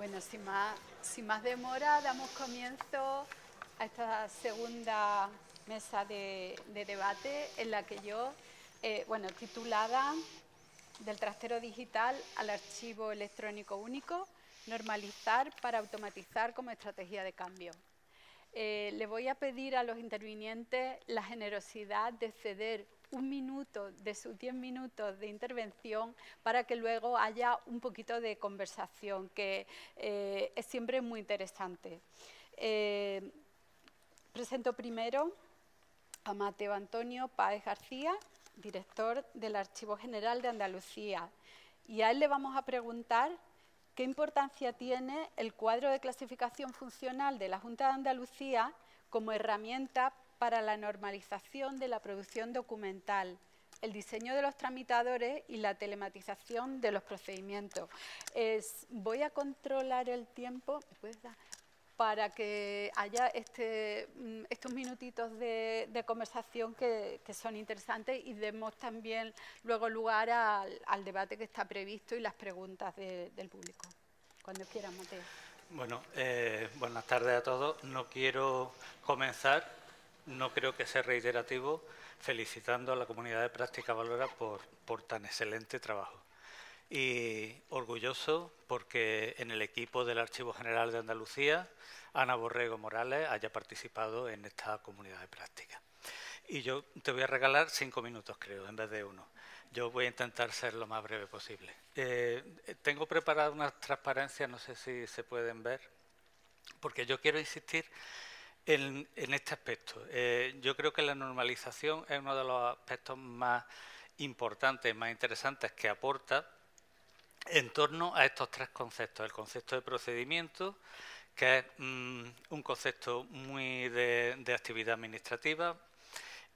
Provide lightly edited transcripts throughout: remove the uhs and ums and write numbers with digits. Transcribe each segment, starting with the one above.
Bueno, sin más demora, damos comienzo a esta segunda mesa de debate en la que yo, titulada Del trastero digital al archivo electrónico único, normalizar para automatizar como estrategia de cambio. Le voy a pedir a los intervinientes la generosidad de ceder un minuto de sus 10 minutos de intervención para que luego haya un poquito de conversación, que es siempre muy interesante. Presento primero a Mateo Antonio Páez García, director del Archivo General de Andalucía, y a él le vamos a preguntar ¿qué importancia tiene el cuadro de clasificación funcional de la Junta de Andalucía como herramienta para la normalización de la producción documental, el diseño de los tramitadores y la telematización de los procedimientos? Voy a controlar el tiempo, ¿me puedes dar? Para que haya estos minutitos de conversación que son interesantes y demos también luego lugar al debate que está previsto y las preguntas del público. Cuando quieras, Mateo. Bueno, buenas tardes a todos. No quiero comenzar, no creo que sea reiterativo, felicitando a la comunidad de Práctica Valora por tan excelente trabajo. Y orgulloso porque en el equipo del Archivo General de Andalucía, Ana Borrego Morales haya participado en esta comunidad de práctica. Y yo te voy a regalar 5 minutos, creo, en vez de 1. Yo voy a intentar ser lo más breve posible. Tengo preparadas unas transparencias, no sé si se pueden ver, porque yo quiero insistir en este aspecto. Yo creo que la normalización es uno de los aspectos más importantes, más interesantes que aporta en torno a estos 3 conceptos. El concepto de procedimiento, que es un concepto muy de actividad administrativa.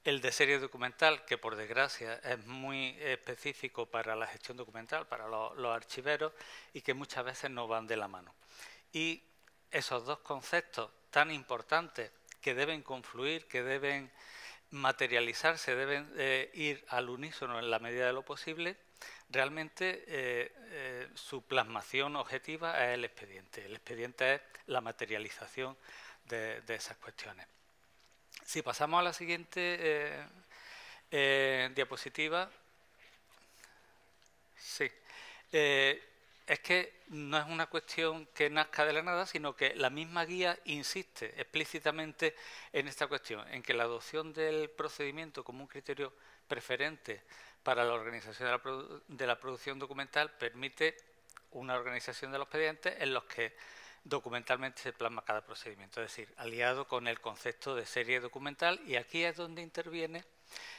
El de serie documental, que por desgracia es muy específico para la gestión documental, para los archiveros, y que muchas veces no van de la mano. Y esos 2 conceptos tan importantes que deben confluir, que deben materializarse, deben ir al unísono en la medida de lo posible, realmente su plasmación objetiva es el expediente. El expediente es la materialización de esas cuestiones. Si pasamos a la siguiente diapositiva. Sí. Es que no es una cuestión que nazca de la nada, sino que la misma guía insiste explícitamente en esta cuestión, en que la adopción del procedimiento como un criterio preferente para la organización de la producción documental permite una organización de los expedientes en los que documentalmente se plasma cada procedimiento, es decir, aliado con el concepto de serie documental, y aquí es donde interviene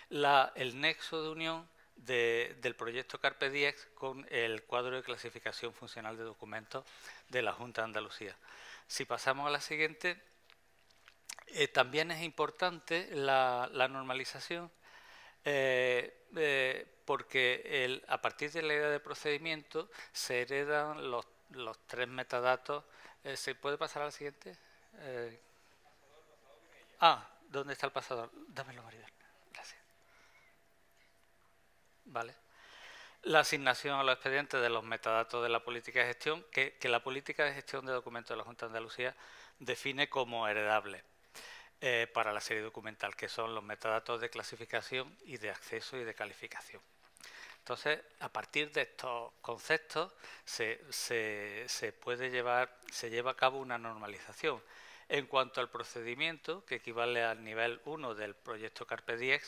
el nexo de unión del proyecto Carpe Diem con el cuadro de clasificación funcional de documentos de la Junta de Andalucía. Si pasamos a la siguiente, también es importante la normalización porque a partir de la idea de procedimiento se heredan los 3 metadatos. ¿Se puede pasar a la siguiente? ¿Dónde está el pasador? Dámelo, Maribel. Gracias. Vale. La asignación a los expedientes de los metadatos de la política de gestión, que la política de gestión de documentos de la Junta de Andalucía define como heredables para la serie documental, que son los metadatos de clasificación y de acceso y de calificación. Entonces, a partir de estos conceptos se lleva a cabo una normalización. En cuanto al procedimiento, que equivale al nivel 1 del proyecto Carpe Diem,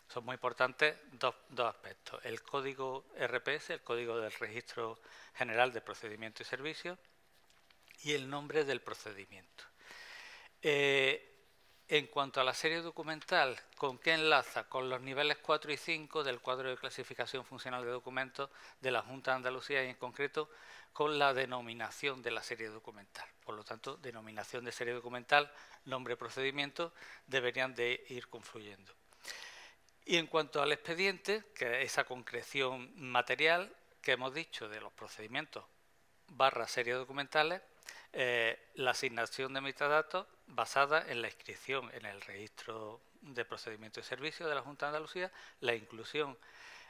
son muy importantes dos aspectos. El código RPS, el código del Registro General de Procedimientos y Servicios, y el nombre del procedimiento. En cuanto a la serie documental, ¿con qué enlaza? Con los niveles 4 y 5 del cuadro de clasificación funcional de documentos de la Junta de Andalucía, y en concreto con la denominación de la serie documental. Por lo tanto, denominación de serie documental, nombre, procedimiento, deberían de ir confluyendo. Y en cuanto al expediente, que es esa concreción material que hemos dicho de los procedimientos / series documentales, la asignación de metadatos basada en la inscripción en el registro de procedimientos y servicios de la Junta de Andalucía, la inclusión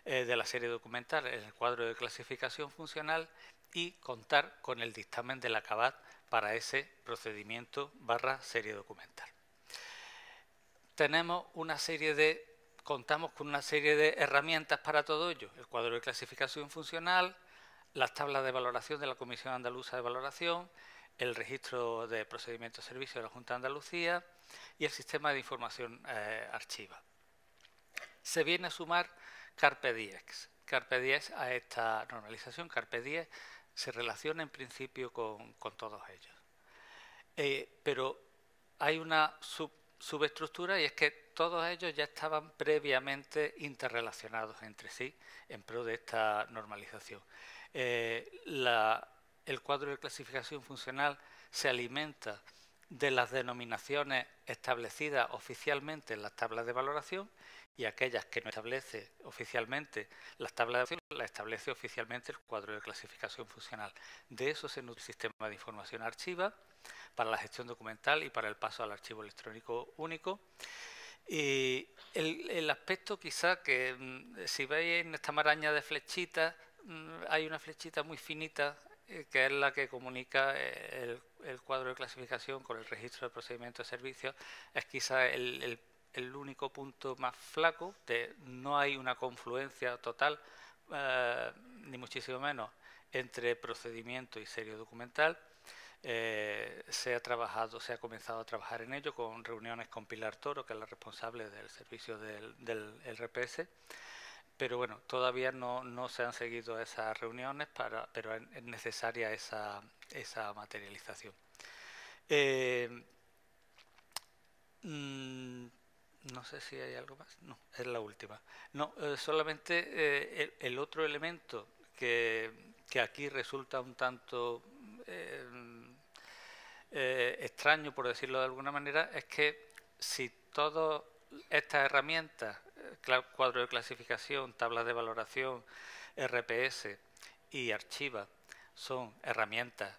de la serie documental en el cuadro de clasificación funcional y contar con el dictamen del ACABAT para ese procedimiento / serie documental. Contamos con una serie de herramientas para todo ello: el cuadro de clasificación funcional, las tablas de valoración de la Comisión Andaluza de Valoración, el registro de procedimientos de servicio de la Junta de Andalucía y el sistema de información archiva. Se viene a sumar Carpe Diem. Carpe Diem a esta normalización. Carpe Diem se relaciona en principio con todos ellos. Pero hay una subestructura, y es que todos ellos ya estaban previamente interrelacionados entre sí en pro de esta normalización. El cuadro de clasificación funcional se alimenta de las denominaciones establecidas oficialmente en las tablas de valoración, y aquellas que no establece oficialmente las tablas de valoración las establece oficialmente el cuadro de clasificación funcional. De eso se nutre el sistema de información archiva para la gestión documental y para el paso al archivo electrónico único. Y el aspecto quizá que, si veis en esta maraña de flechitas, hay una flechita muy finita que es la que comunica el cuadro de clasificación con el registro de procedimientos de servicios. Es quizá el único punto más flaco. No hay una confluencia total, ni muchísimo menos, entre procedimiento y serie documental. Se ha comenzado a trabajar en ello con reuniones con Pilar Toro, que es la responsable del servicio del RPS, pero bueno, todavía no se han seguido esas reuniones, pero es necesaria esa materialización. No sé si hay algo más. No, es la última. No, solamente el otro elemento que aquí resulta un tanto extraño, por decirlo de alguna manera, es que si todas estas herramientas, cuadro de clasificación, tablas de valoración, RPS y archiva, son herramientas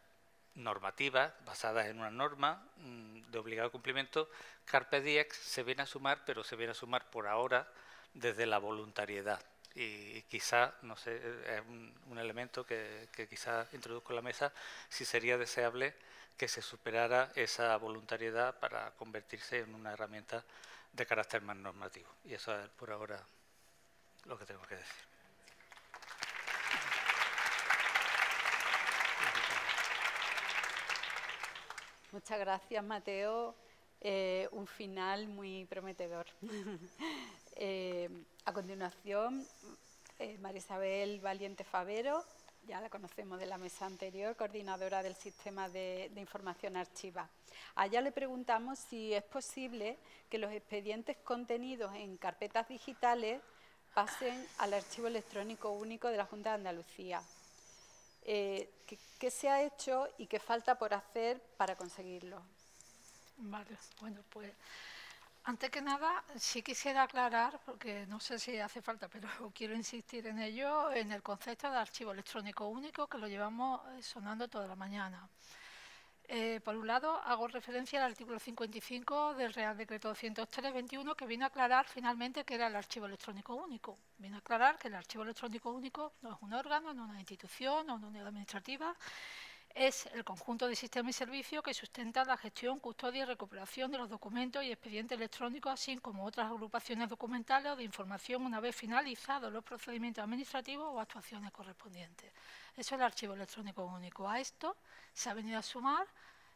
normativas basadas en una norma de obligado cumplimiento, Carpe Diem se viene a sumar, pero se viene a sumar por ahora desde la voluntariedad. Y quizá, no sé, es un elemento que quizá introduzco en la mesa, si sería deseable que se superara esa voluntariedad para convertirse en una herramienta de carácter más normativo. Y eso es por ahora lo que tengo que decir. Muchas gracias, Mateo. Un final muy prometedor. A continuación, María Isabel Valiente Favero, ya la conocemos de la mesa anterior, coordinadora del Sistema de Información Archiva. A ella le preguntamos si es posible que los expedientes contenidos en carpetas digitales pasen al archivo electrónico único de la Junta de Andalucía. ¿Qué se ha hecho y qué falta por hacer para conseguirlo? Vale, bueno, pues antes que nada sí quisiera aclarar, porque no sé si hace falta, pero quiero insistir en ello, en el concepto de archivo electrónico único, que lo llevamos sonando toda la mañana. Por un lado, hago referencia al artículo 55 del Real Decreto 203/21, que viene a aclarar finalmente qué era el archivo electrónico único. Viene a aclarar que el archivo electrónico único no es un órgano, no es una institución, no es una unidad administrativa, es el conjunto de sistemas y servicios que sustentan la gestión, custodia y recuperación de los documentos y expedientes electrónicos, así como otras agrupaciones documentales o de información una vez finalizados los procedimientos administrativos o actuaciones correspondientes. Eso es el archivo electrónico único. A esto se ha venido a sumar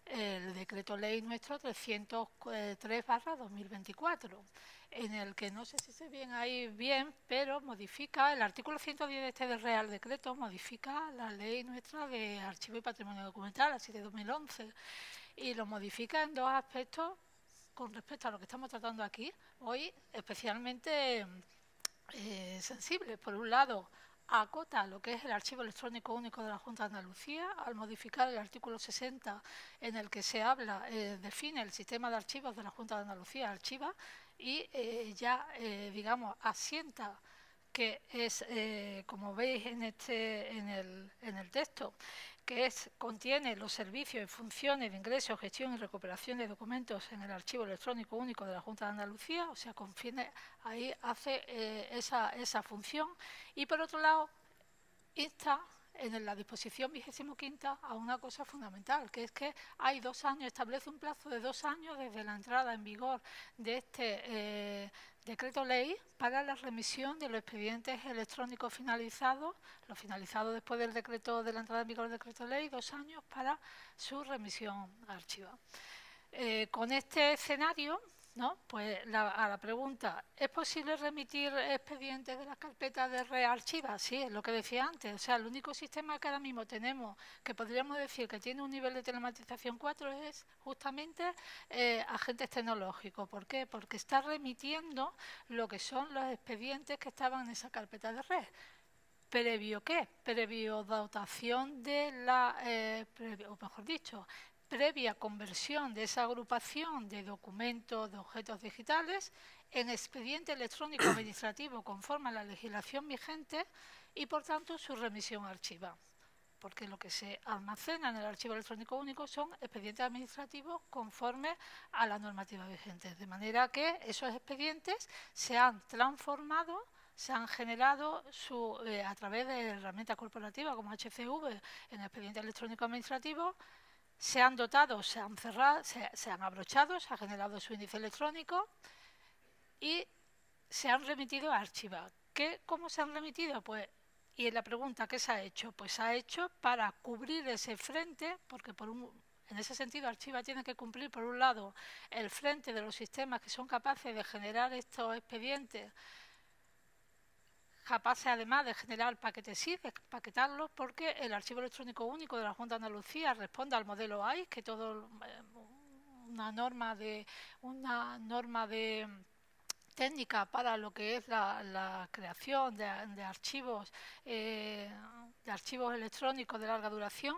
el decreto ley nuestro 303/2024, en el que no sé si se ve ahí bien, pero modifica el artículo 110 del Real Decreto, modifica la ley nuestra de archivo y patrimonio documental, así de 2011, y lo modifica en dos aspectos con respecto a lo que estamos tratando aquí hoy, especialmente sensibles. Por un lado, acota lo que es el archivo electrónico único de la Junta de Andalucía al modificar el artículo 60, en el que se habla, define el sistema de archivos de la Junta de Andalucía, archiva, y digamos, asienta que es, como veis en el texto, que contiene los servicios y funciones de ingreso, gestión y recuperación de documentos en el Archivo Electrónico Único de la Junta de Andalucía, o sea, ahí hace esa función. Y por otro lado, insta en la disposición 25ª a una cosa fundamental, que es que hay 2 años, establece un plazo de 2 años desde la entrada en vigor de este decreto ley para la remisión de los expedientes electrónicos finalizados, los finalizados después del decreto, de la entrada en vigor del decreto ley, 2 años para su remisión a archivo. Con este escenario, ¿no? Pues a la pregunta, ¿es posible remitir expedientes de las carpetas de red archivas? Sí, es lo que decía antes. O sea, el único sistema que ahora mismo tenemos, que podríamos decir que tiene un nivel de telematización 4, es justamente agentes tecnológicos. ¿Por qué? Porque está remitiendo lo que son los expedientes que estaban en esa carpeta de red. ¿Previo qué? Previo dotación de o mejor dicho, previa conversión de esa agrupación de documentos, de objetos digitales, en expediente electrónico administrativo conforme a la legislación vigente y, por tanto, su remisión a archivo. Porque lo que se almacena en el Archivo Electrónico Único son expedientes administrativos conforme a la normativa vigente. De manera que esos expedientes se han transformado, se han generado a través de herramientas corporativas como HCV en expediente electrónico administrativo, se han dotado, se han cerrado, se han abrochado, se ha generado su índice electrónico y se han remitido a archivar. ¿Cómo se han remitido? Pues, y la pregunta, ¿qué se ha hecho? Pues se ha hecho para cubrir ese frente, porque en ese sentido Archiva tiene que cumplir, por un lado, el frente de los sistemas que son capaces de generar estos expedientes, capaces además de generar paquetes SID, de paquetarlos, porque el Archivo Electrónico Único de la Junta de Andalucía responde al modelo AIS, que todo una norma de técnica para lo que es la creación de archivos electrónicos de larga duración,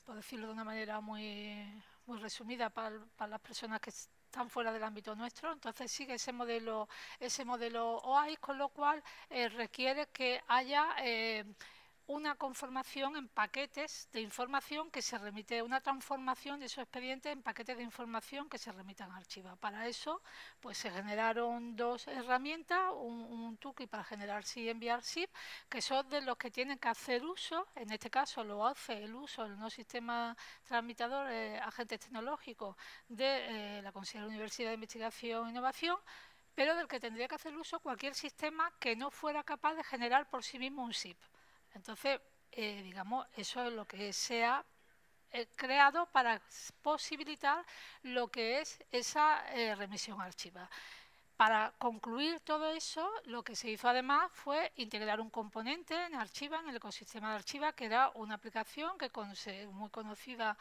por decirlo de una manera muy resumida para las personas que están fuera del ámbito nuestro. Entonces sigue ese modelo OAIS, con lo cual requiere que haya una conformación en paquetes de información que se remite, una transformación de esos expedientes en paquetes de información que se remitan a archivo. Para eso, pues se generaron 2 herramientas, un toolkit para generar SIP y enviar SIP, que son de los que tienen que hacer uso, en este caso lo hace el uso del no sistema tramitador, agentes tecnológicos de la Consejería de Universidad de Investigación e Innovación, pero del que tendría que hacer uso cualquier sistema que no fuera capaz de generar por sí mismo un SIP. Entonces, digamos, eso es lo que se ha creado para posibilitar lo que es esa remisión a archivo. Para concluir todo eso, lo que se hizo además fue integrar un componente en Archiva, en el ecosistema de Archiva, que era una aplicación que es muy conocida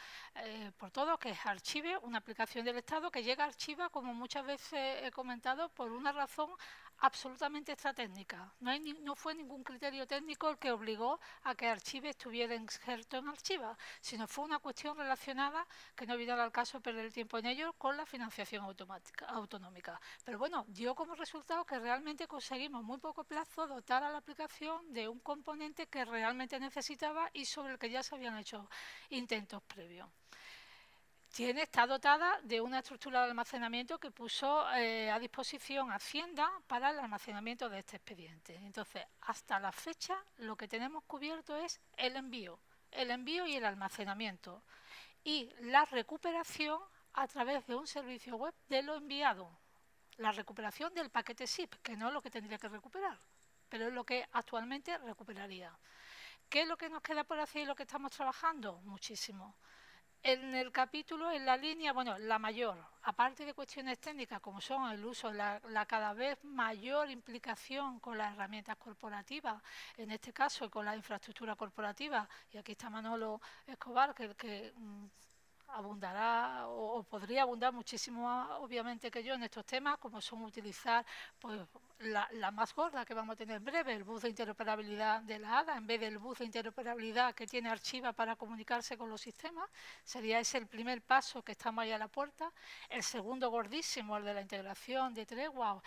por todos, que es Archive, una aplicación del Estado que llega a Archiva, como muchas veces he comentado, por una razón absolutamente extratécnica. No fue ningún criterio técnico el que obligó a que Archive estuviera inserto en Archiva, sino fue una cuestión relacionada, que no viene al caso perder el tiempo en ello, con la financiación autonómica. Pero bueno, dio como resultado que realmente conseguimos en muy poco plazo dotar a la aplicación de un componente que realmente necesitaba y sobre el que ya se habían hecho intentos previos. Está dotada de una estructura de almacenamiento que puso a disposición Hacienda para el almacenamiento de este expediente. Entonces, hasta la fecha, lo que tenemos cubierto es el envío y el almacenamiento y la recuperación a través de un servicio web de lo enviado. La recuperación del paquete SIP, que no es lo que tendría que recuperar, pero es lo que actualmente recuperaría. ¿Qué es lo que nos queda por hacer y lo que estamos trabajando? Muchísimo. En el capítulo, en la línea, bueno, la mayor, aparte de cuestiones técnicas como son el uso, la cada vez mayor implicación con las herramientas corporativas, en este caso con la infraestructura corporativa, y aquí está Manolo Escobar, que abundará o podría abundar muchísimo más, obviamente, que yo en estos temas, como son utilizar pues la más gorda que vamos a tener en breve, el bus de interoperabilidad de la ADA, en vez del bus de interoperabilidad que tiene Archiva para comunicarse con los sistemas. Sería ese el primer paso, que estamos ahí a la puerta. El segundo gordísimo, el de la integración de Tregua,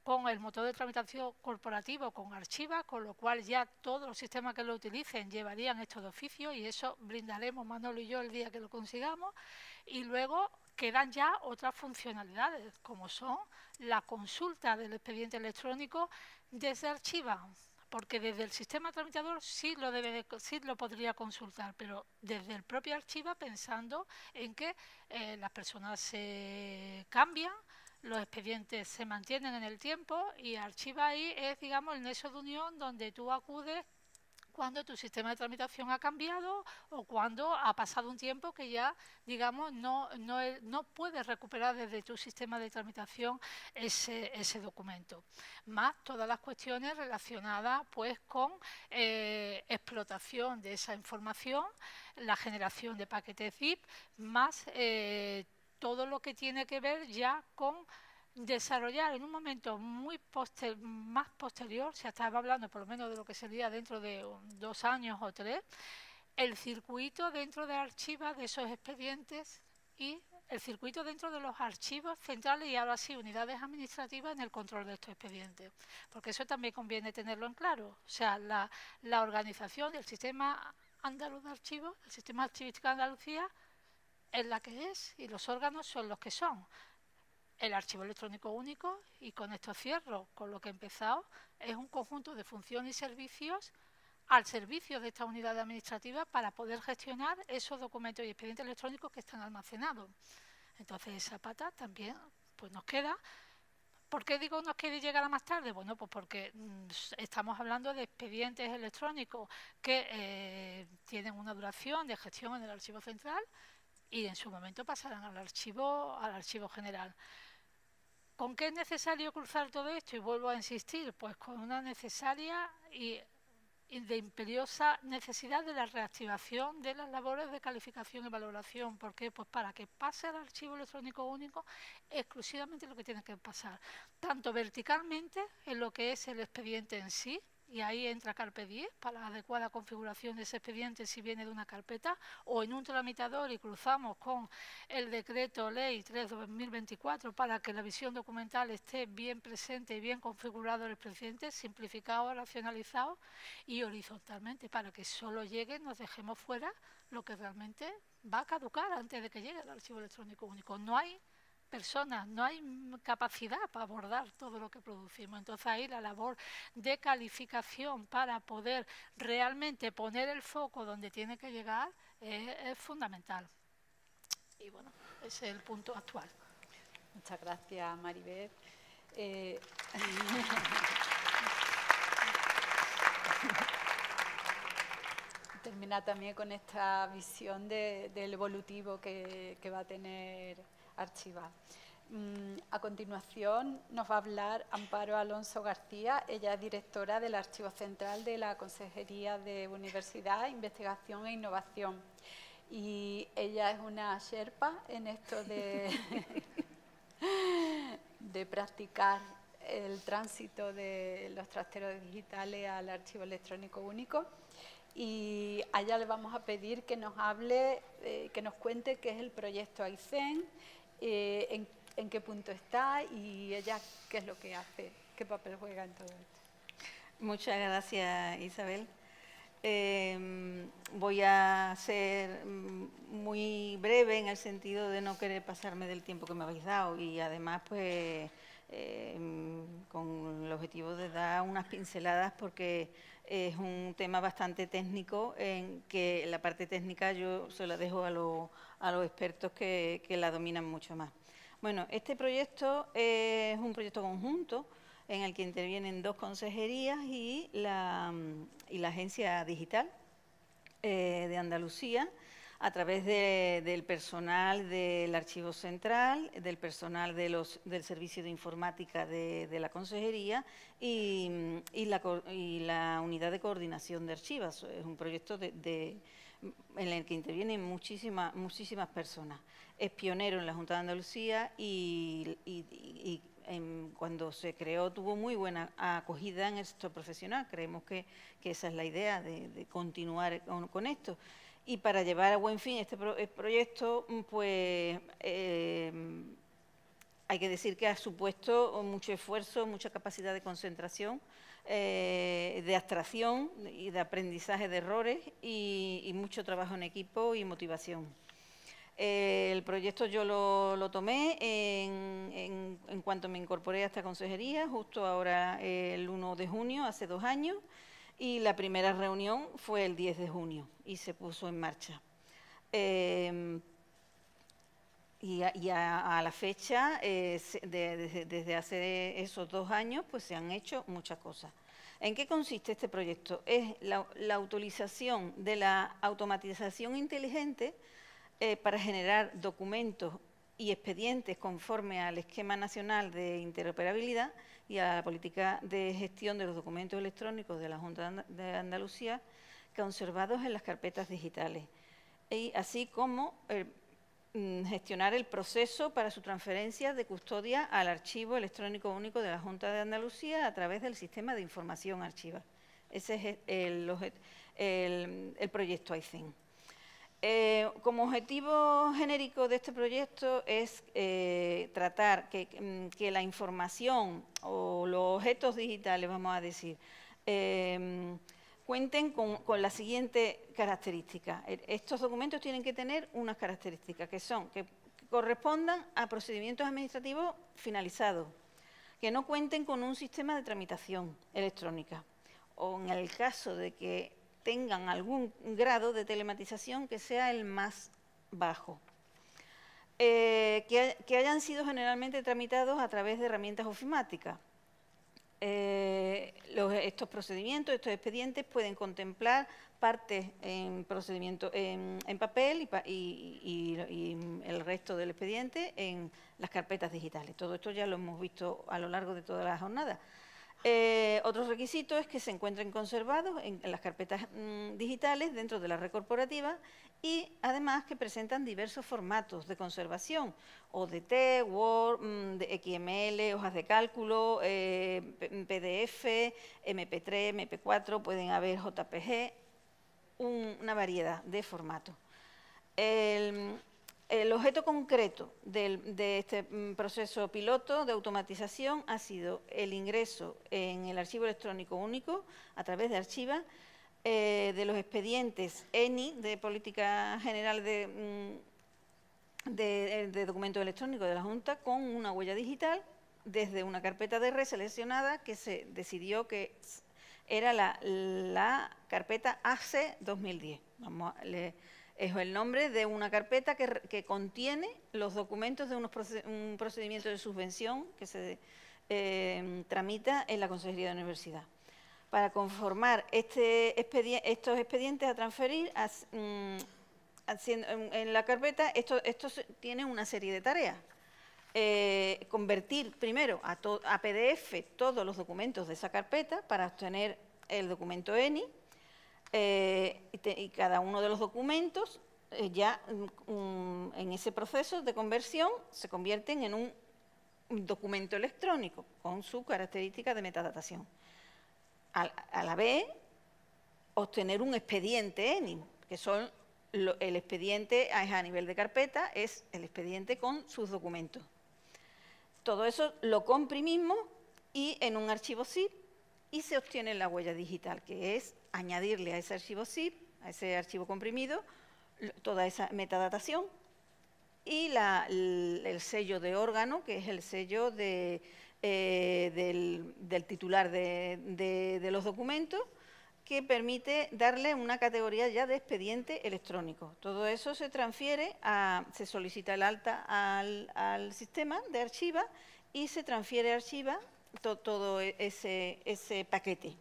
con el motor de tramitación corporativo, con Archiva, con lo cual ya todos los sistemas que lo utilicen llevarían esto de oficio, y eso brindaremos Manolo y yo el día que lo consigamos. Y luego quedan ya otras funcionalidades, como son la consulta del expediente electrónico desde Archiva, porque desde el sistema tramitador sí lo podría consultar, pero desde el propio Archiva, pensando en que las personas se cambian, los expedientes se mantienen en el tiempo, y Archiva ahí es, digamos, el nexo de unión donde tú acudes cuando tu sistema de tramitación ha cambiado o cuando ha pasado un tiempo que ya, digamos, no puedes recuperar desde tu sistema de tramitación ese documento. Más todas las cuestiones relacionadas pues con explotación de esa información, la generación de paquetes zip, más todo lo que tiene que ver ya con desarrollar en un momento más posterior, se estaba hablando por lo menos de lo que sería dentro de 2 años o 3, el circuito dentro de Archiva de esos expedientes y el circuito dentro de los archivos centrales y ahora sí unidades administrativas en el control de estos expedientes, porque eso también conviene tenerlo en claro. O sea, la organización del sistema andaluz de archivos, el sistema archivístico de Andalucía, es la que es y los órganos son los que son. El archivo electrónico único, y con esto cierro con lo que he empezado, es un conjunto de funciones y servicios al servicio de esta unidad administrativa para poder gestionar esos documentos y expedientes electrónicos que están almacenados. Entonces esa pata también pues nos queda. ¿Por qué digo nos queda y llegará más tarde? Bueno, pues porque estamos hablando de expedientes electrónicos que tienen una duración de gestión en el archivo central y en su momento pasarán al archivo general. ¿Con qué es necesario cruzar todo esto? Y vuelvo a insistir, pues con una necesaria y de imperiosa necesidad de la reactivación de las labores de calificación y valoración. ¿Por qué? Pues para que pase al archivo electrónico único exclusivamente lo que tiene que pasar, tanto verticalmente en lo que es el expediente en sí, y ahí entra Carpe 10 para la adecuada configuración de ese expediente si viene de una carpeta, o en un tramitador y cruzamos con el decreto ley 3/2024 para que la visión documental esté bien presente y bien configurado el expediente, simplificado, racionalizado, y horizontalmente para que solo llegue, nos dejemos fuera lo que realmente va a caducar antes de que llegue al archivo electrónico único. No hay personas, no hay capacidad para abordar todo lo que producimos. Entonces ahí la labor de calificación para poder realmente poner el foco donde tiene que llegar es fundamental. Y bueno, ese es el punto actual. Muchas gracias, Maribel. Terminar también con esta visión del evolutivo que va a tener Archiva. A continuación nos va a hablar Amparo Alonso García. Ella es directora del Archivo Central de la Consejería de Universidad, Investigación e Innovación. Y ella es una sherpa en esto de practicar el tránsito de los trasteros digitales al archivo electrónico único. Y a ella le vamos a pedir que nos hable, que nos cuente qué es el proyecto AICEN, en qué punto está y ella qué es lo que hace, qué papel juega en todo esto. Muchas gracias, Isabel. Voy a ser muy breve en el sentido de no querer pasarme del tiempo que me habéis dado y además pues con el objetivo de dar unas pinceladas porque es un tema bastante técnico en que la parte técnica yo se la dejo a los expertos que la dominan mucho más. Bueno, este proyecto es un proyecto conjunto en el que intervienen 2 consejerías y la Agencia Digital de Andalucía, a través del personal del Archivo Central, del personal del Servicio de Informática de la Consejería y la Unidad de Coordinación de Archivos. Es un proyecto en el que intervienen muchísimas personas. Es pionero en la Junta de Andalucía y cuando se creó tuvo muy buena acogida en el sector profesional. Creemos que esa es la idea de continuar con esto. Y para llevar a buen fin este proyecto, pues hay que decir que ha supuesto mucho esfuerzo, mucha capacidad de concentración, de abstracción y de aprendizaje de errores y mucho trabajo en equipo y motivación. El proyecto yo lo tomé en cuanto me incorporé a esta consejería, justo ahora el 1 de junio, hace 2 años, y la primera reunión fue el 10 de junio y se puso en marcha. Y a la fecha, desde hace esos 2 años, pues se han hecho muchas cosas. ¿En qué consiste este proyecto? Es la utilización de la automatización inteligente para generar documentos y expedientes conforme al Esquema Nacional de Interoperabilidad y a la política de gestión de los documentos electrónicos de la Junta de Andalucía conservados en las carpetas digitales, y así como gestionar el proceso para su transferencia de custodia al Archivo Electrónico Único de la Junta de Andalucía a través del Sistema de Información Archiva. Ese es el proyecto AICEN. Como objetivo genérico de este proyecto es tratar que la información o los objetos digitales, vamos a decir, cuenten con la siguiente característica. Estos documentos tienen que tener unas características que correspondan a procedimientos administrativos finalizados, que no cuenten con un sistema de tramitación electrónica, o en el caso de que tengan algún grado de telematización que sea el más bajo, que hayan sido generalmente tramitados a través de herramientas ofimáticas. Estos procedimientos, estos expedientes pueden contemplar partes en procedimiento en papel y el resto del expediente en las carpetas digitales. Todo esto ya lo hemos visto a lo largo de toda la jornada. Otro requisito es que se encuentren conservados en las carpetas digitales dentro de la red corporativa y además que presentan diversos formatos de conservación, ODT, Word, de XML, hojas de cálculo, PDF, MP3, MP4, pueden haber JPG, una variedad de formatos. El objeto concreto de este proceso piloto de automatización ha sido el ingreso en el Archivo Electrónico Único, a través de Archiva, de los expedientes ENI, de Política General de Documentos Electrónicos de la Junta, con una huella digital, desde una carpeta de red seleccionada que se decidió que era la carpeta AC 2010. Es el nombre de una carpeta que contiene los documentos de un procedimiento de subvención que se tramita en la Consejería de Universidad. Para conformar estos expedientes a transferir en la carpeta, esto tiene una serie de tareas. Convertir primero a PDF todos los documentos de esa carpeta para obtener el documento ENI, y cada uno de los documentos ya en ese proceso de conversión se convierten en un documento electrónico con su característica de metadatación. A la vez, obtener un expediente ENI, que son el expediente a nivel de carpeta, es el expediente con sus documentos. Todo eso lo comprimimos y en un archivo zip y se obtiene la huella digital, que es añadirle a ese archivo zip, a ese archivo comprimido, toda esa metadatación y el sello de órgano, que es el sello del titular de los documentos, que permite darle una categoría ya de expediente electrónico. Todo eso se transfiere, se solicita el alta al sistema de Archiva y se transfiere a Archiva todo ese paquete.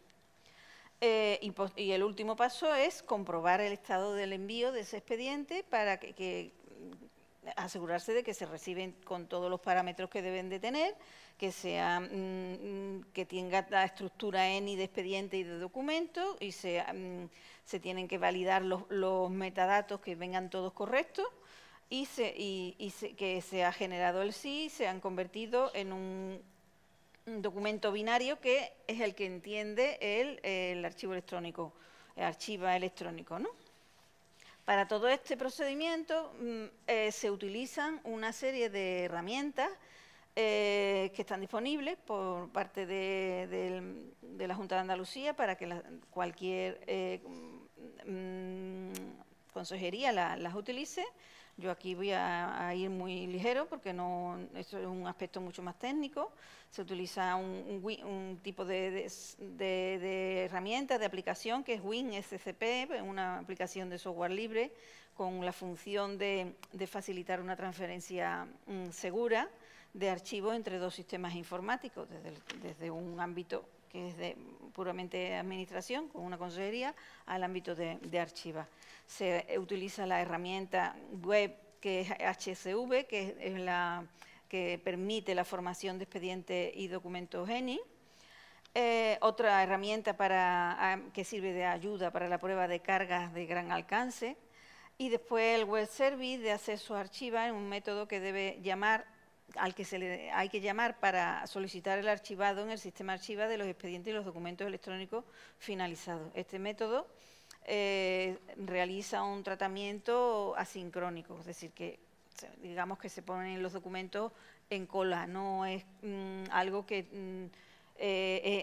Y el último paso es comprobar el estado del envío de ese expediente para asegurarse de que se reciben con todos los parámetros que deben de tener, que tenga la estructura ENI de expediente y de documento, y se tienen que validar los metadatos que vengan todos correctos y que se ha generado el SI, se han convertido en un documento binario que es el que entiende el archivo electrónico, el Archiva electrónico, ¿no? Para todo este procedimiento se utilizan una serie de herramientas que están disponibles por parte de la Junta de Andalucía para que cualquier consejería las utilice. Yo aquí voy a ir muy ligero porque esto es un aspecto mucho más técnico. Se utiliza un tipo de herramienta, de aplicación, que es WinSCP, una aplicación de software libre con la función de facilitar una transferencia segura de archivos entre dos sistemas informáticos, desde un ámbito que es de puramente administración, con una consejería, al ámbito de archivos. Se utiliza la herramienta web que es HCV, que es la que permite la formación de expedientes y documentos ENI. Otra herramienta que sirve de ayuda para la prueba de cargas de gran alcance. Y después el web service de acceso a archivos, es un método que debe llamar al que hay que llamar para solicitar el archivado en el sistema archiva de los expedientes y los documentos electrónicos finalizados. Este método realiza un tratamiento asincrónico, es decir, que digamos que se ponen los documentos en cola, no es algo que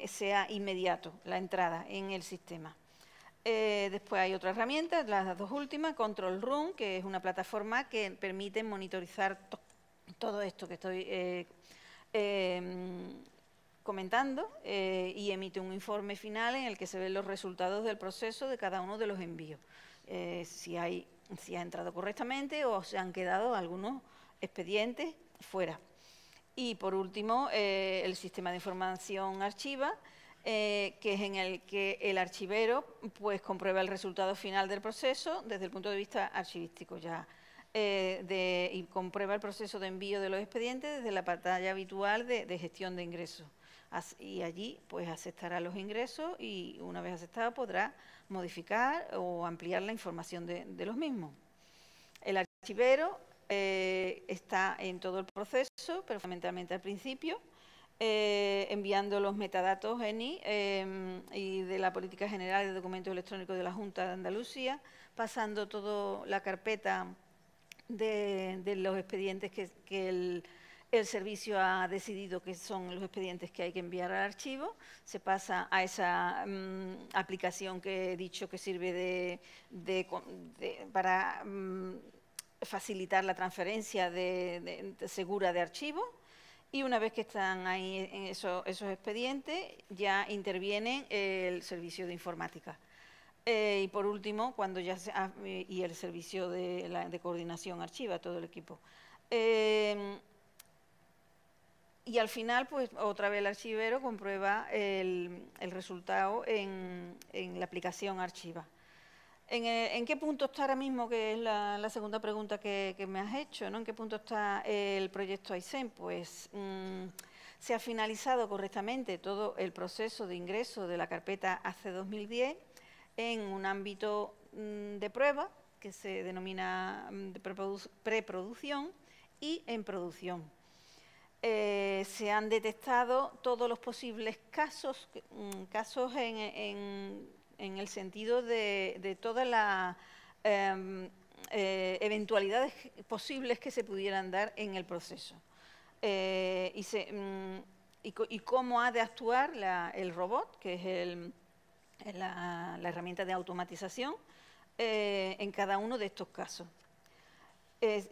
sea inmediato la entrada en el sistema. Después hay otra herramienta, las dos últimas, Control Room, que es una plataforma que permite monitorizar todo esto que estoy comentando y emite un informe final en el que se ven los resultados del proceso de cada uno de los envíos. Si ha entrado correctamente o se han quedado algunos expedientes fuera. Y por último, el sistema de información archiva, que es en el que el archivero pues comprueba el resultado final del proceso desde el punto de vista archivístico ya. Y comprueba el proceso de envío de los expedientes desde la pantalla habitual de gestión de ingresos. Y allí pues aceptará los ingresos y una vez aceptado podrá modificar o ampliar la información de los mismos. El archivero está en todo el proceso, pero fundamentalmente al principio, enviando los metadatos ENI y de la Política General de Documentos Electrónicos de la Junta de Andalucía, pasando toda la carpeta de los expedientes que el servicio ha decidido que son los expedientes que hay que enviar al archivo, se pasa a esa aplicación que he dicho que sirve para facilitar la transferencia segura de archivos, y una vez que están ahí en esos expedientes ya interviene el servicio de informática. Y por último, cuando ya y el servicio de coordinación archiva, todo el equipo. Y al final, pues otra vez el archivero comprueba el resultado en la aplicación archiva. ¿En qué punto está ahora mismo, que es la segunda pregunta que me has hecho, ¿no? ¿En qué punto está el proyecto AISEN? Pues se ha finalizado correctamente todo el proceso de ingreso de la carpeta AC 2010 en un ámbito de prueba que se denomina preproducción y en producción. Se han detectado todos los posibles casos en el sentido de todas las eventualidades posibles que se pudieran dar en el proceso. Y cómo ha de actuar el robot, que es la herramienta de automatización, en cada uno de estos casos.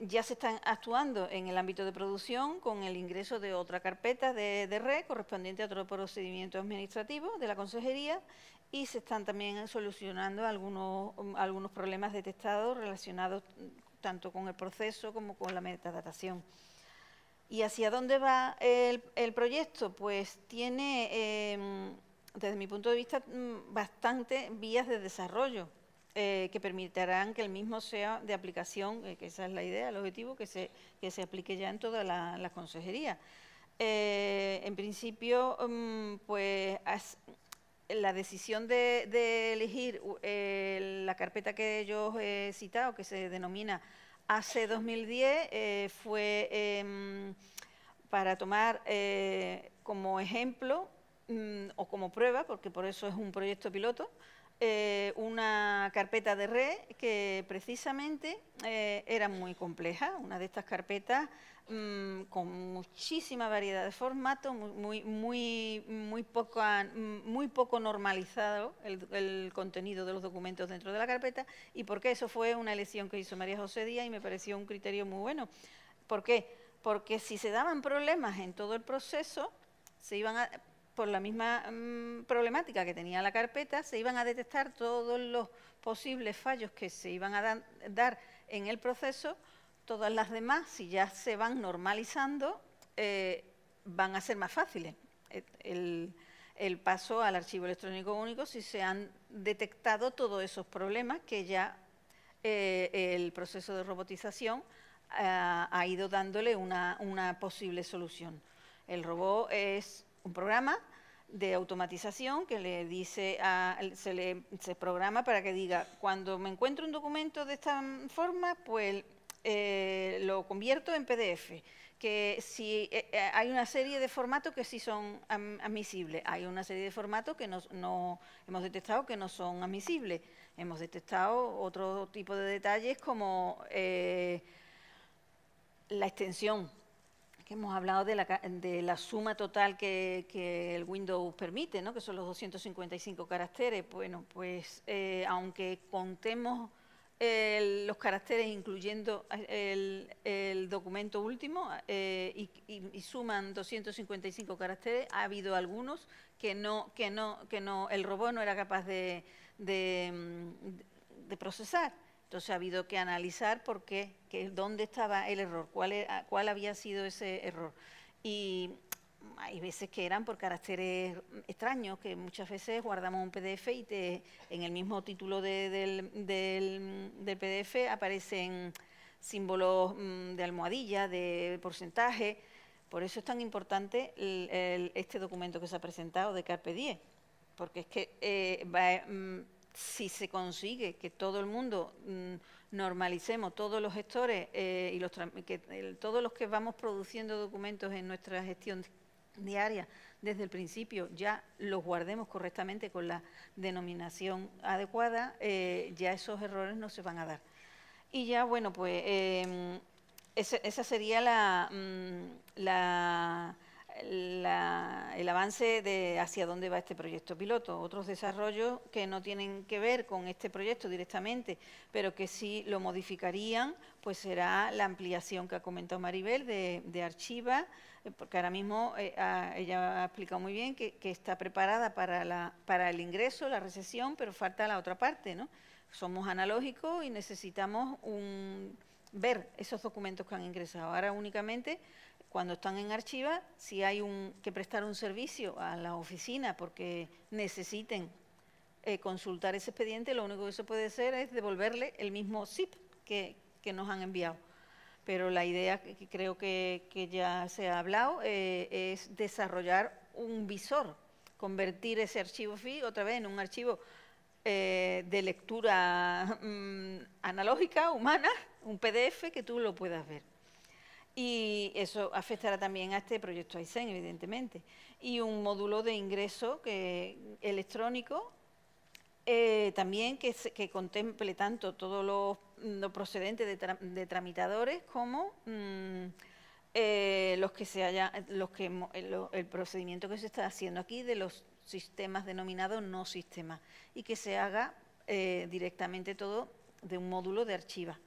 Ya se están actuando en el ámbito de producción con el ingreso de otra carpeta de red correspondiente a otro procedimiento administrativo de la consejería, y se están también solucionando algunos problemas detectados relacionados tanto con el proceso como con la metadatación. ¿Y hacia dónde va el proyecto? Pues tiene, desde mi punto de vista, bastantes vías de desarrollo que permitirán que el mismo sea de aplicación, que esa es la idea, el objetivo, que se aplique ya en todas las consejerías. En principio, pues la decisión de elegir la carpeta que yo os he citado, que se denomina AC 2010, fue para tomar como ejemplo o como prueba, porque por eso es un proyecto piloto, una una carpeta de red que precisamente era muy compleja, una de estas carpetas con muchísima variedad de formatos, muy poco normalizado el contenido de los documentos dentro de la carpeta. ¿Y por qué? Eso fue una elección que hizo María José Díaz y me pareció un criterio muy bueno. ¿Por qué? Porque si se daban problemas en todo el proceso, se iban a, por la misma problemática que tenía la carpeta, se iban a detectar todos los posibles fallos que se iban a dar en el proceso. Todas las demás, si ya se van normalizando, van a ser más fáciles el paso al archivo electrónico único si se han detectado todos esos problemas que ya el proceso de robotización ha ido dándole una posible solución. El robot es un programa de automatización que le dice se programa para que diga, cuando me encuentro un documento de esta forma, pues lo convierto en PDF, que si hay una serie de formatos que sí son admisibles, hay una serie de formatos que no hemos detectado que no son admisibles. Hemos detectado otro tipo de detalles como la extensión, que hemos hablado de la suma total que el Windows permite, ¿no? Que son los 255 caracteres. Bueno, pues aunque contemos los caracteres incluyendo el documento último y suman 255 caracteres, ha habido algunos que el robot no era capaz de procesar. Entonces ha habido que analizar por qué, dónde estaba el error, cuál había sido ese error. Y hay veces que eran por caracteres extraños, que muchas veces guardamos un PDF y en el mismo título del PDF aparecen símbolos de almohadilla, de porcentaje. Por eso es tan importante este documento que se ha presentado de Carpe Diem, porque es que si se consigue que todo el mundo normalicemos todos los gestores y todos los que vamos produciendo documentos en nuestra gestión diaria desde el principio ya los guardemos correctamente con la denominación adecuada, ya esos errores no se van a dar. Y ya, bueno, pues esa sería el avance de hacia dónde va este proyecto piloto. Otros desarrollos que no tienen que ver con este proyecto directamente, pero que sí lo modificarían, pues será la ampliación que ha comentado Maribel de Archiva, porque ahora mismo ella ha explicado muy bien que está preparada para el ingreso, la recepción, pero falta la otra parte, ¿no? Somos analógicos y necesitamos ver esos documentos que han ingresado. Ahora únicamente, cuando están en Archiva, si hay que prestar un servicio a la oficina porque necesiten consultar ese expediente, lo único que se puede hacer es devolverle el mismo zip que nos han enviado. Pero la idea que creo que ya se ha hablado es desarrollar un visor, convertir ese archivo FI otra vez en un archivo de lectura analógica, humana, un PDF que tú lo puedas ver. Y eso afectará también a este proyecto Aizen, evidentemente. Y un módulo de ingreso electrónico también que contemple tanto todos los procedentes de tramitadores como el procedimiento que se está haciendo aquí de los sistemas denominados no sistemas, y que se haga directamente todo de un módulo de Archiva,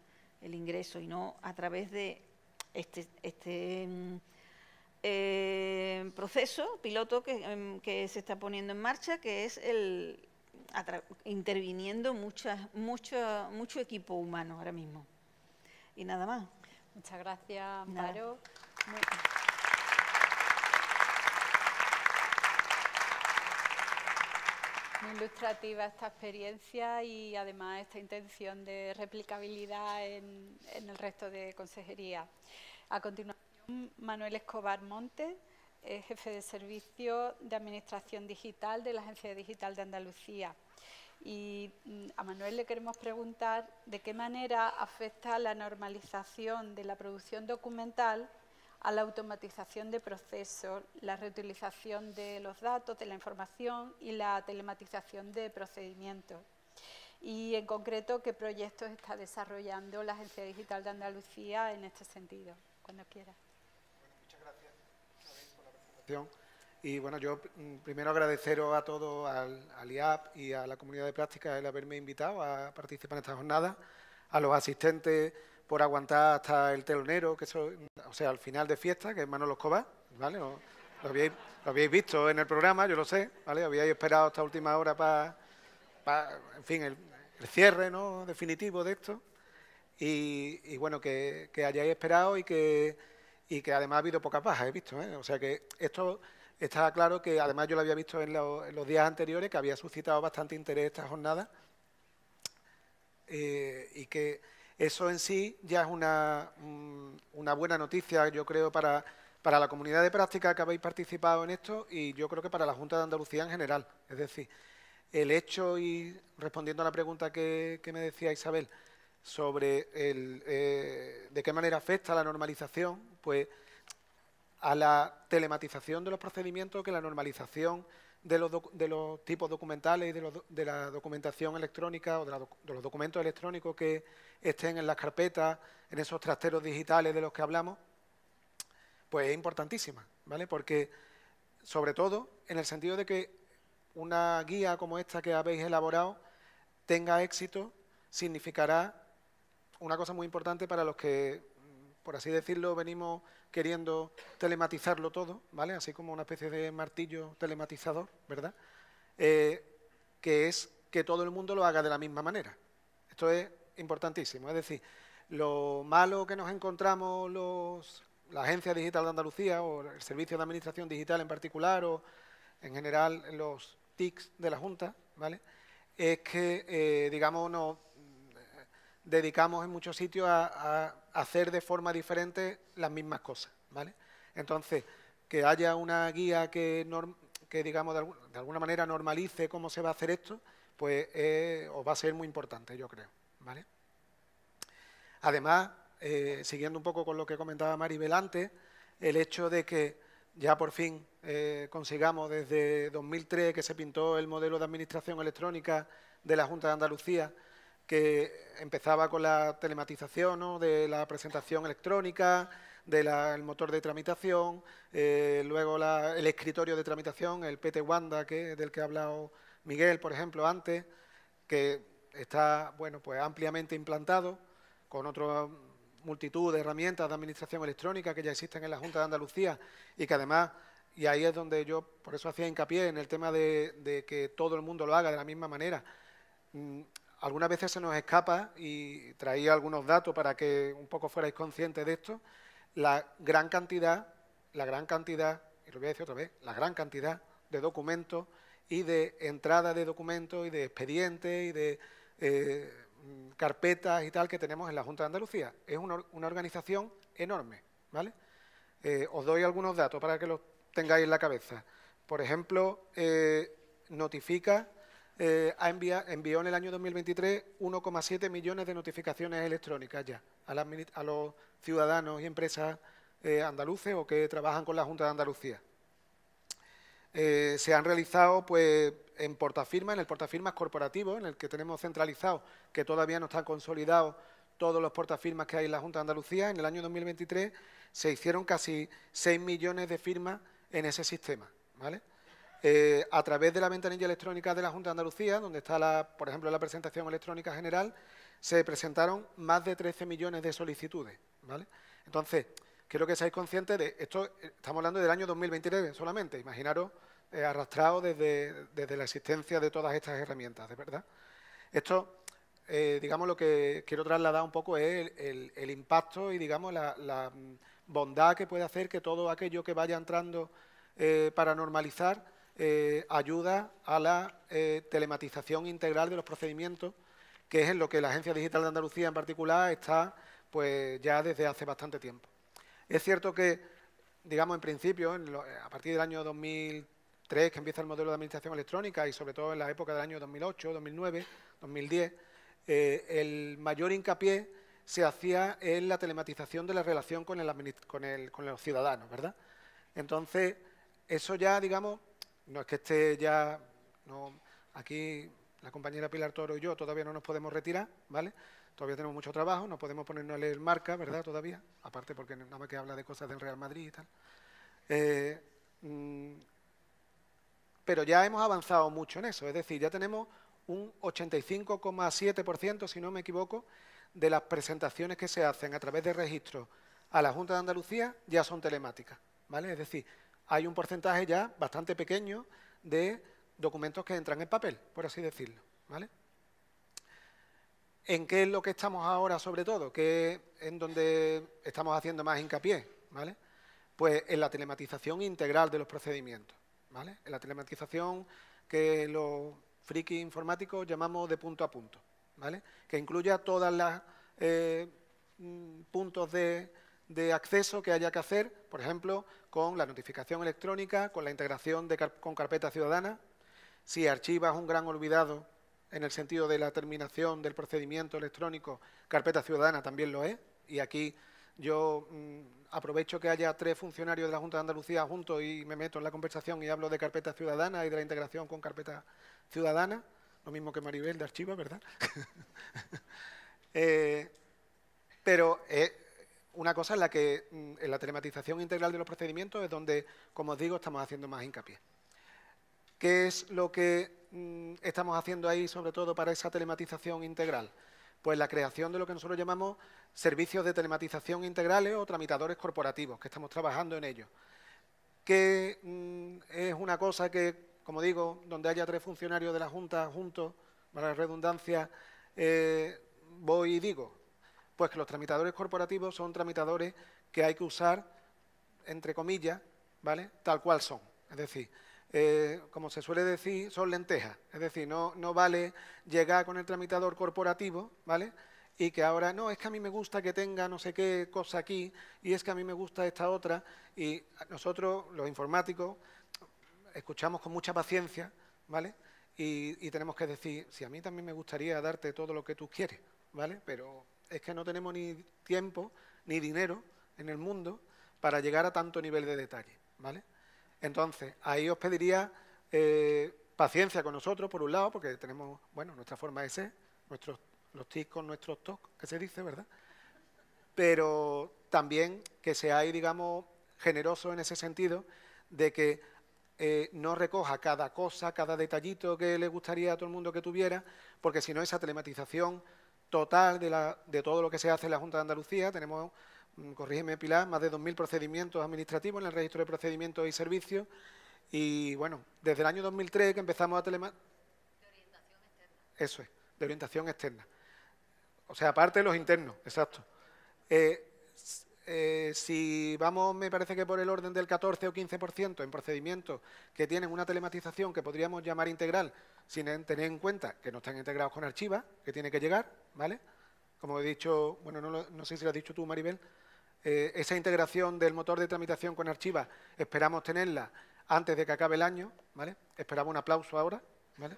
el ingreso, y no a través de este proceso piloto que se está poniendo en marcha, que es interviniendo mucho equipo humano ahora mismo. Y nada más. Muchas gracias, Amparo. Muy ilustrativa esta experiencia y además esta intención de replicabilidad en el resto de consejerías. A continuación, Manuel Escobar Montes, jefe de Servicio de Administración Digital de la Agencia Digital de Andalucía. Y a Manuel le queremos preguntar de qué manera afecta la normalización de la producción documental a la automatización de procesos, la reutilización de los datos, de la información y la telematización de procedimientos. y en concreto qué proyectos está desarrollando la Agencia Digital de Andalucía en este sentido. Cuando quiera. Bueno, muchas gracias, Isabel, por la presentación. Y bueno, yo primero agradeceros a todos, al IAP y a la comunidad de práctica el haberme invitado a participar en esta jornada, a los asistentes por aguantar hasta el telonero, que eso, o sea, al final de fiesta, que es Manolo Escobar, ¿vale? Lo habéis visto en el programa, yo lo sé, ¿vale? Habíais esperado hasta última hora para en fin, el cierre, ¿no?, definitivo de esto. Y bueno, que hayáis esperado y que además ha habido poca paja, he visto, ¿eh? O sea que esto está claro que además yo lo había visto en los días anteriores, que había suscitado bastante interés esta jornada y que eso en sí ya es una buena noticia, yo creo, para la comunidad de práctica que habéis participado en esto y yo creo que para la Junta de Andalucía en general. Es decir, el hecho, y respondiendo a la pregunta que me decía Isabel, sobre de qué manera afecta la normalización, pues a la telematización de los procedimientos, que la normalización de los tipos documentales y de la documentación electrónica o de los documentos electrónicos que estén en las carpetas, en esos trasteros digitales de los que hablamos, pues es importantísima, ¿vale? Porque, sobre todo, en el sentido de que una guía como esta que habéis elaborado tenga éxito, significará una cosa muy importante para los que, por así decirlo, venimos queriendo telematizarlo todo, ¿vale? Así como una especie de martillo telematizador, ¿verdad? Que es que todo el mundo lo haga de la misma manera. Esto es importantísimo. Es decir, lo malo que nos encontramos la Agencia Digital de Andalucía o el Servicio de Administración Digital en particular o en general los TICs de la Junta, ¿vale?, es que, digamos, nos dedicamos en muchos sitios a hacer de forma diferente las mismas cosas, ¿vale? Entonces, que haya una guía que digamos, de alguna manera normalice cómo se va a hacer esto, pues os va a ser muy importante, yo creo, ¿vale? Además, siguiendo un poco con lo que comentaba Maribel antes, el hecho de que ya por fin consigamos desde 2003 que se pintó el modelo de administración electrónica de la Junta de Andalucía, que empezaba con la telematización, ¿no?, de la presentación electrónica, del motor de tramitación, luego el escritorio de tramitación, el PT Wanda, del que ha hablado Miguel, por ejemplo, antes, que está, bueno, pues ampliamente implantado, con otra multitud de herramientas de administración electrónica que ya existen en la Junta de Andalucía y que además, y ahí es donde yo por eso hacía hincapié en el tema de que todo el mundo lo haga de la misma manera. Algunas veces se nos escapa, y traía algunos datos para que un poco fuerais conscientes de esto, la gran cantidad, y lo voy a decir otra vez, la gran cantidad de documentos y de entrada de documentos y de expedientes y de carpetas y tal que tenemos en la Junta de Andalucía. Es una organización enorme, ¿vale? Os doy algunos datos para que los tengáis en la cabeza. Por ejemplo, notifica... envió en el año 2023 1,7 millones de notificaciones electrónicas ya a los ciudadanos y empresas andaluces o que trabajan con la Junta de Andalucía. Se han realizado pues en el portafirmas corporativo, en el que tenemos centralizado, que todavía no están consolidados todos los portafirmas que hay en la Junta de Andalucía. En el año 2023 se hicieron casi 6 millones de firmas en ese sistema, ¿vale? A través de la ventanilla electrónica de la Junta de Andalucía, donde está, por ejemplo, la presentación electrónica general, se presentaron más de 13 millones de solicitudes, ¿vale? Entonces, quiero que seáis conscientes de esto. Estamos hablando del año 2023 solamente. Imaginaros arrastrado desde la existencia de todas estas herramientas, ¿de verdad? Esto, digamos, lo que quiero trasladar un poco es el impacto y, digamos, la bondad que puede hacer que todo aquello que vaya entrando para normalizar ayuda a la telematización integral de los procedimientos, que es en lo que la Agencia Digital de Andalucía en particular está pues ya desde hace bastante tiempo. Es cierto que, digamos, en principio, a partir del año 2003, que empieza el modelo de administración electrónica, y sobre todo en la época del año 2008, 2009, 2010, el mayor hincapié se hacía en la telematización de la relación con los ciudadanos, ¿verdad? Entonces, eso ya, digamos, no es que esté ya... No, aquí la compañera Pilar Toro y yo todavía no nos podemos retirar, ¿vale? Todavía tenemos mucho trabajo, no podemos ponernos a leer Marca, ¿verdad? Todavía, aparte porque nada más que habla de cosas del Real Madrid y tal. Pero ya hemos avanzado mucho en eso, es decir, ya tenemos un 85,7%, si no me equivoco, de las presentaciones que se hacen a través de registros a la Junta de Andalucía ya son telemáticas, ¿vale? Es decir, hay un porcentaje ya bastante pequeño de documentos que entran en papel, por así decirlo, ¿vale? ¿En qué es lo que estamos ahora, sobre todo? ¿Qué en donde estamos haciendo más hincapié? ¿Vale? Pues en la telematización integral de los procedimientos, ¿vale? En la telematización que los frikis informáticos llamamos de punto a punto, ¿vale? Que incluya todas las puntos de acceso que haya que hacer, por ejemplo, con la notificación electrónica, con la integración con carpeta ciudadana. Si archivas un gran olvidado en el sentido de la terminación del procedimiento electrónico, carpeta ciudadana también lo es. Y aquí yo aprovecho que haya 3 funcionarios de la Junta de Andalucía juntos y me meto en la conversación y hablo de carpeta ciudadana y de la integración con carpeta ciudadana. Lo mismo que Maribel de archivos, ¿verdad? Pero una cosa en la que en la telematización integral de los procedimientos es donde, como os digo, estamos haciendo más hincapié. ¿Qué es lo que estamos haciendo ahí, sobre todo para esa telematización integral? Pues la creación de lo que nosotros llamamos servicios de telematización integrales o tramitadores corporativos, que estamos trabajando en ello. Que es una cosa que, como digo, donde haya 3 funcionarios de la Junta juntos, para la redundancia, voy y digo, pues que los tramitadores corporativos son tramitadores que hay que usar, entre comillas, ¿vale? Tal cual son. Es decir, como se suele decir, son lentejas. Es decir, no vale llegar con el tramitador corporativo, ¿vale? Y que ahora, no, es que a mí me gusta que tenga no sé qué cosa aquí, y es que a mí me gusta esta otra, y nosotros, los informáticos, escuchamos con mucha paciencia, ¿vale? Y tenemos que decir, sí, a mí también me gustaría darte todo lo que tú quieres, ¿vale? Pero es que no tenemos ni tiempo ni dinero en el mundo para llegar a tanto nivel de detalle, ¿vale? Entonces, ahí os pediría paciencia con nosotros, por un lado, porque tenemos, bueno, nuestra forma de ser, los tics con nuestros tocs, que se dice, ¿verdad? Pero también que seáis, digamos, generosos en ese sentido de que no recoja cada cosa, cada detallito que le gustaría a todo el mundo que tuviera, porque si no, esa telematización total de todo lo que se hace en la Junta de Andalucía, tenemos, corrígeme Pilar, más de 2.000 procedimientos administrativos en el registro de procedimientos y servicios, y bueno, desde el año 2003 que empezamos a telematizar... De orientación externa. Eso es, de orientación externa. O sea, aparte de los internos, exacto. Si vamos, me parece que por el orden del 14 o 15% en procedimientos que tienen una telematización que podríamos llamar integral, sin tener en cuenta que no están integrados con Archiva, que tiene que llegar, ¿vale? Como he dicho, bueno, no sé si lo has dicho tú, Maribel, esa integración del motor de tramitación con Archiva esperamos tenerla antes de que acabe el año, ¿vale? Esperamos un aplauso ahora, ¿vale?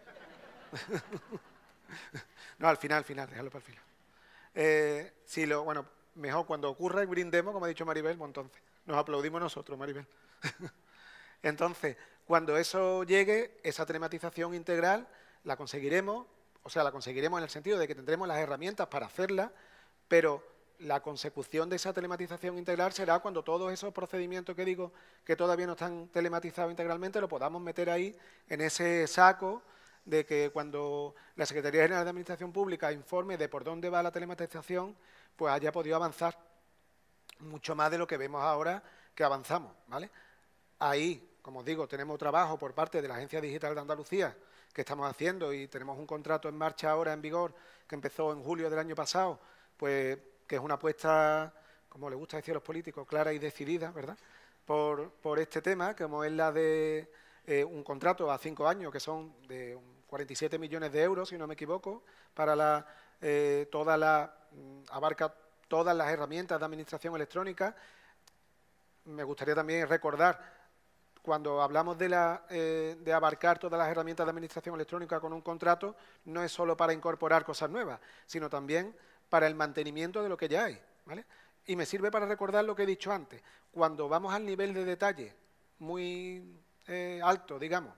No, al final, déjalo para el final. Bueno, mejor cuando ocurra y brindemos, como ha dicho Maribel, pues entonces nos aplaudimos nosotros, Maribel. Entonces, cuando eso llegue, esa telematización integral la conseguiremos, o sea, la conseguiremos en el sentido de que tendremos las herramientas para hacerla, pero la consecución de esa telematización integral será cuando todos esos procedimientos que digo que todavía no están telematizados integralmente lo podamos meter ahí en ese saco de que cuando la Secretaría General de Administración Pública informe de por dónde va la telematización, pues haya podido avanzar mucho más de lo que vemos ahora que avanzamos, ¿vale? Ahí, como os digo, tenemos trabajo por parte de la Agencia Digital de Andalucía que estamos haciendo y tenemos un contrato en marcha ahora en vigor que empezó en julio del año pasado, pues que es una apuesta, como le gusta decir a los políticos, clara y decidida, ¿verdad?, por este tema, como es la de un contrato a 5 años, que son de 47 millones de euros, si no me equivoco, para abarca todas las herramientas de administración electrónica. Me gustaría también recordar, cuando hablamos de abarcar todas las herramientas de administración electrónica con un contrato, no es solo para incorporar cosas nuevas, sino también para el mantenimiento de lo que ya hay, ¿vale? Y me sirve para recordar lo que he dicho antes. Cuando vamos al nivel de detalle muy alto, digamos,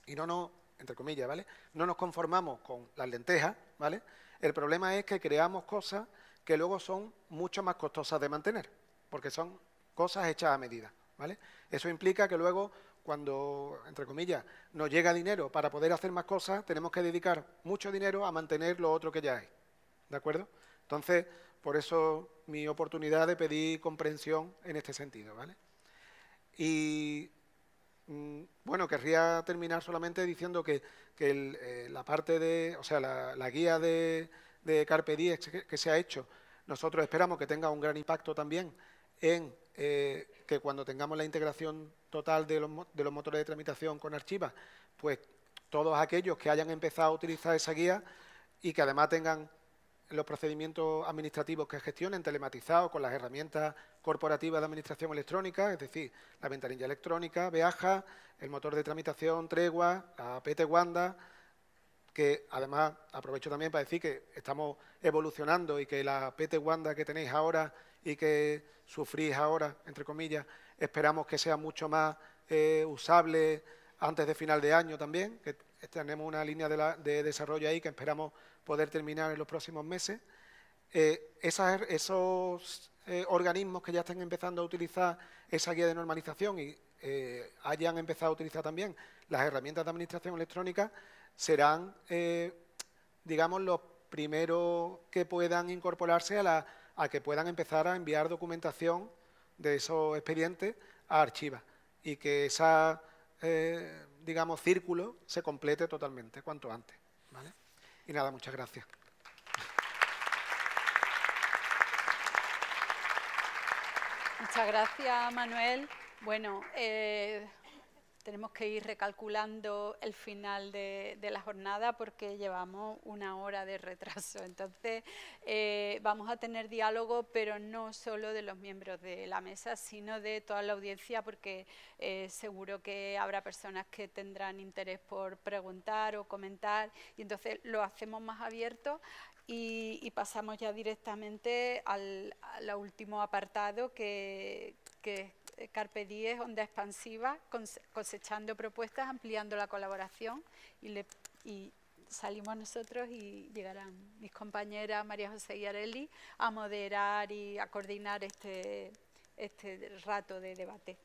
y no nos entre comillas, ¿vale? No nos conformamos con las lentejas, ¿vale? El problema es que creamos cosas que luego son mucho más costosas de mantener, porque son cosas hechas a medida, ¿vale? Eso implica que luego, cuando, entre comillas, nos llega dinero para poder hacer más cosas, tenemos que dedicar mucho dinero a mantener lo otro que ya hay, ¿de acuerdo? Entonces, por eso mi oportunidad de pedir comprensión en este sentido, ¿vale? Y, bueno, querría terminar solamente diciendo que la parte de, o sea, la guía de Carpe Diem que se ha hecho, nosotros esperamos que tenga un gran impacto también en que cuando tengamos la integración total de los motores de tramitación con Archiva, pues todos aquellos que hayan empezado a utilizar esa guía y que además tengan los procedimientos administrativos que gestionen telematizados con las herramientas corporativas de administración electrónica, es decir, la ventanilla electrónica, Beaja, el motor de tramitación Tregua, la PT Wanda, que además aprovecho también para decir que estamos evolucionando y que la PT Wanda que tenéis ahora y que sufrís ahora, entre comillas, esperamos que sea mucho más usable antes de final de año también, que tenemos una línea de desarrollo ahí que esperamos poder terminar en los próximos meses. Esos organismos que ya están empezando a utilizar esa guía de normalización y hayan empezado a utilizar también las herramientas de administración electrónica, serán, digamos, los primeros que puedan incorporarse a que puedan empezar a enviar documentación de esos expedientes a Archiva y que esa, digamos, círculo se complete totalmente cuanto antes, ¿vale? Y nada, muchas gracias. Muchas gracias, Manuel. Bueno, tenemos que ir recalculando el final de la jornada porque llevamos 1 hora de retraso. Entonces, vamos a tener diálogo, pero no solo de los miembros de la mesa, sino de toda la audiencia, porque seguro que habrá personas que tendrán interés por preguntar o comentar, y entonces lo hacemos más abierto. Y pasamos ya directamente al último apartado, que es Carpe Diem, onda expansiva, cosechando propuestas, ampliando la colaboración, y salimos nosotros y llegarán mis compañeras María José y Arely a moderar y a coordinar este rato de debate.